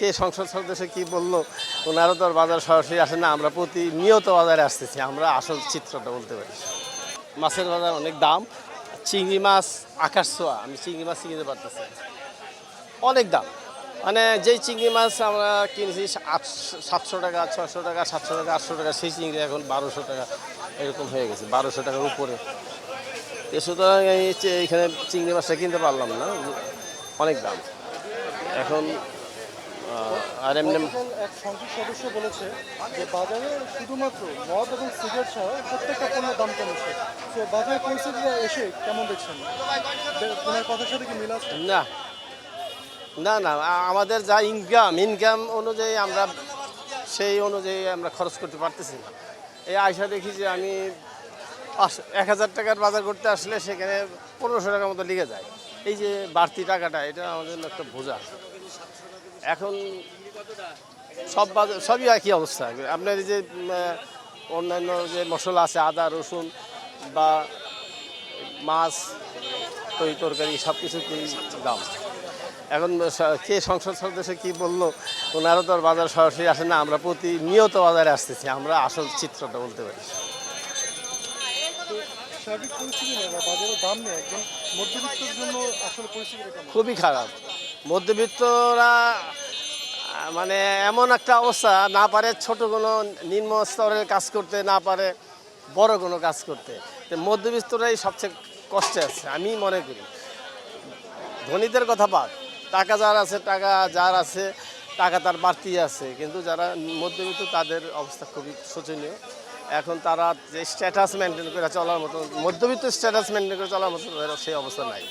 কে সংসদ সদস্য কী বললো, ওনারা তো আর বাজার সরাসরি আসে না, আমরা প্রতিনিয়ত বাজারে আসতেছি, আমরা আসল চিত্রটা বলতে পারি। মাছের বাজার অনেক দাম, চিংড়ি মাছ আকাশ ছোঁয়া, আমি চিংড়ি মাছ কিনতে পারতেছি না। অনেক দাম, মানে যেই চিংড়ি মাছ আমরা কিনেছি 700 টাকা, 600 টাকা, 700 টাকা, 800 টাকা, সেই চিংড়ি এখন 1200 টাকা এরকম হয়ে গেছে, 1200 টাকার উপরে। সুতরাং এইখানে চিংড়ি মাছটা কিনতে পারলাম না, অনেক দাম এখন। আর এমনি গতকাল এক সংসদ সদস্য বলেছে যে বাজারে শুধুমাত্র মদ এবং সিগারেট ছাড়া প্রত্যেকটা পণ্যের দাম কমেছে। তো বাজারের পরিস্থিতিটা এসে কেমন দেখছেন? ওনার কথার সাথে কি মিল আছে? না না না, আমাদের যা ইনকাম অনুযায়ী আমরা সেই অনুযায়ী আমরা খরচ করতে পারতেছি না। এই আয়সা দেখি যে আমি 1000 টাকার বাজার করতে আসলে সেখানে 1500 টাকার মতো লেগে যায়। এই যে বাড়তি টাকাটা, এটা আমাদের জন্য একটা বোঝা। এখন সবই একই অবস্থা। আপনার এই যে অন্যান্য যে মশলা আছে, আদা রসুন বা মাছ, তরকারি, সব কিছুতেই দাম। এখন কে সংসদ সদস্য কী বললো, ওনারা তো আর বাজার সরাসরি আসে না, আমরা প্রতিনিয়ত বাজারে আসতেছি, আমরা আসল চিত্রটা বলতে পারি। সার্বিক পরিস্থিতি নেই বা বাজারের দাম নেই, একজন মধ্যবিত্তের জন্য আসলে পরিস্থিতিটা কেমন? খুবই খারাপ। মধ্যবিত্তরা মানে এমন একটা অবস্থা, না পারে ছোট কোনো নিম্ন স্তরের কাজ করতে, না পারে বড় কোনো কাজ করতে। তো মধ্যবিত্তরাই সবচেয়ে কষ্টে আছে আমি মনে করি। ধনীদের কথা বাদ, টাকা যার আছে টাকা তার বাড়তি আছে, কিন্তু যারা মধ্যবিত্ত তাদের অবস্থা খুবই শোচনীয়। এখন তারা যে স্ট্যাটাস মেনটেন করে চলার মতো, মধ্যবিত্ত স্ট্যাটাস মেনটেন করে চলার মতো সেই অবস্থা নাই।